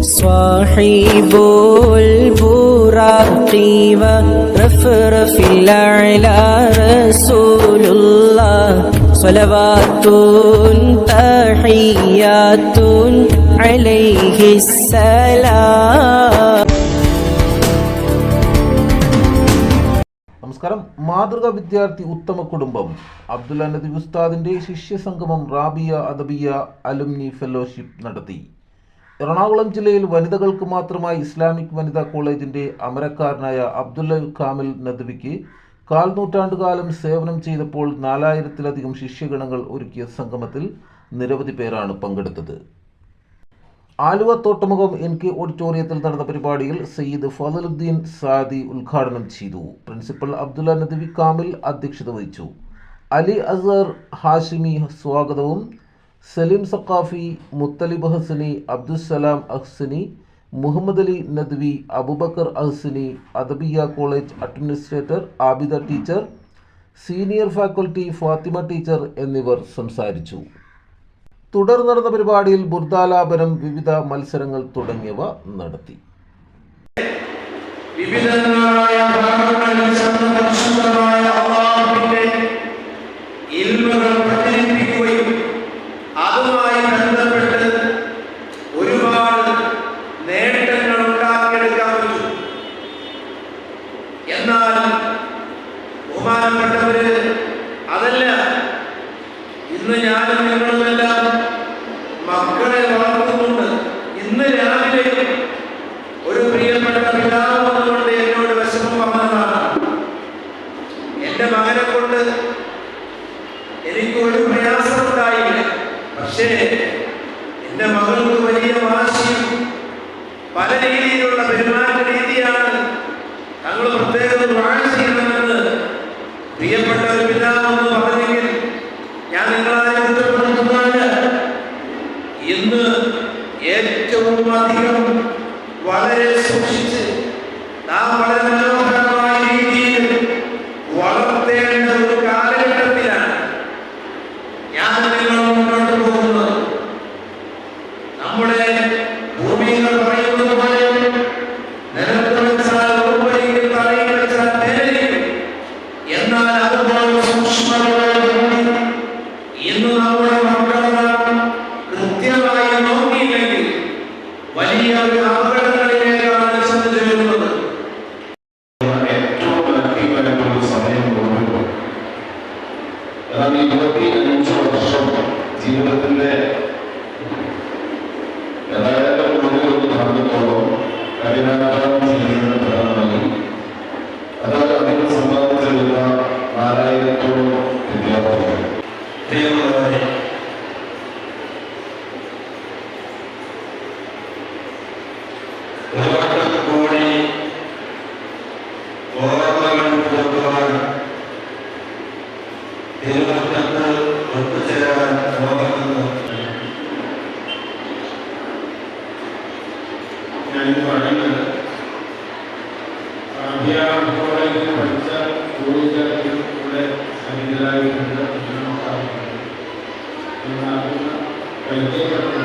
صاحب البراق ورفرف الأعلى رسول الله صلوات تحيات عليه السلام. നമസ്കാരം. മാതൃകാ വിദ്യാർത്ഥി ഉത്തമ കുടുംബം അബ്ദുൽ നദീവ് ഉസ്താദിന്റെ ശിഷ്യസംഗമം റാബിയ അദബിയ അലുമിനി ഫെലോഷിപ്പ് നടത്തി. എറണാകുളം ജില്ലയിൽ വനിതകൾക്ക് മാത്രമായി ഇസ്ലാമിക് വനിതാ കോളേജിന്റെ അമരക്കാരനായ അബ്ദുൽ കാമിൽ നദ്വിക്ക് കാൽനൂറ്റാണ്ടുകാലം സേവനം ചെയ്തപ്പോൾ 4000-ലധികം ശിഷ്യഗണങ്ങൾ ഒരുക്കിയ സംഗമത്തിൽ നിരവധി പേരാണ് പങ്കെടുത്തത്. ആലുവ തോട്ടുമുഖം NK ഓഡിറ്റോറിയത്തിൽ നടന്ന പരിപാടിയിൽ സയ്യിദ് ഫളലുദ്ദീൻ സാദി ഉദ്ഘാടനം ചെയ്തു. പ്രിൻസിപ്പൽ അബ്ദുൽ നദീവ് കാമിൽ അധ്യക്ഷത വഹിച്ചു. അലി അസ്ഹർ ഹാഷിമി സ്വാഗതവും, Saleem Saqafi, Muthalib Hasani, Abdussalam Ahsani, Muhammad Ali Nadwi, Abubakar Ahsani, Adabiya college administrator Abida teacher, senior faculty Fathima teacher എന്നിവർ സംസാരിച്ചു. തുടർന്ന് നടന്ന പരിപാടിയിൽ ബുർദാലാപനം, വിവിധ മത്സരങ്ങൾ തുടങ്ങിയവ നടത്തി. വിവിധങ്ങളായ ഭാഗങ്ങളിൽ പരിശുദ്ധമായ അല്ലാഹുവിന്റെ ഇൽമുകൾ പ്രചരിപ്പിക്കുകയും അതുമായി ബന്ധപ്പെട്ട് ഒരുപാട് നേട്ടങ്ങൾ ഉണ്ടാക്കിയെടുക്കാൻ പറ്റും. എന്നാൽ ബഹുമാനപ്പെട്ടവര് അതല്ല, ഇന്ന് ഞാനും നിങ്ങളുമെല്ലാം മക്കളെ വളർത്തുന്നുണ്ട്. ഇന്ന് രാവിലെ ഒരു പ്രിയപ്പെട്ട പിതാവ് വന്നുകൊണ്ട് എന്നോട് വിഷമം വന്നതാണ്. എന്റെ മകനെ കൊണ്ട് എനിക്ക് ഒരു പ്രയാസം ഉണ്ടായില്ല, പക്ഷേ എന്റെ മകൾക്ക് വലിയ വാശിയും പല രീതിയിലുള്ള പെരുമാറ്റ രീതിയാണ്. തങ്ങൾ പ്രത്യേകം ചെയ്യണമെന്ന് പ്രിയപ്പെട്ട ഒരു പിതാവെന്ന് പറഞ്ഞെങ്കിൽ ഞാൻ നിങ്ങളായി കുറ്റപ്പെടുത്തുന്നതല്ല. ഇന്ന് ഏറ്റവും അധികം വളരെ സൂക്ഷിച്ച് നാം വളരെ മനോഹരമായ രീതിയിൽ വളർത്തേണ്ട ഒരു കാലഘട്ടത്തിലാണ് ഞാൻ നിങ്ങൾ മുന്നോട്ട് പോകുന്നത്. നമ്മുടെ ഭൂമികൾ പറയുന്നത് പോലെ നിലത്ത് വെച്ചാൽ ഉൾവരികൾ, തലയിൽ വെച്ചാൽ നേരിടും. എന്നാൽ അതുപോലെ സൂക്ഷ്മതയോടുകൂടി ഇന്ന് നമ്മുടെ മക്കളെ കൃത്യമായി നോക്കിയില്ലെങ്കിൽ വലിയ ഒരു അപകടങ്ങളിലേക്കാണ് ചെന്ന് ചേരുന്നത്. ഏറ്റവും അധികമായിട്ടുള്ള സമയം നോക്കുമ്പോൾ 25 വർഷം ജീവിതത്തിന്റെ മുന്നിലൊന്ന് നടന്നിട്ടുള്ളൂ. കഠിനാധ്വാനം ചെയ്യുന്ന പ്രധാനമന്ത്രി അതായത് അതിന് സമ്പാദിച്ചിരുന്ന 4000-ഓളം വിദ്യാർത്ഥികൾ. കൂടി ഓർമ്മകൾ പുറത്തുവാൻ തിരുവനന്തപുരത്ത് ഒത്തുചേരാൻ നോക്കുന്നു. ഞാൻ പറയുന്നത് കോളേജിൽ പഠിച്ച വിദ്യാർത്ഥികളുടെ സന്നിധിയിലായിട്ടുണ്ട്. പരിചയപ്പെട്ട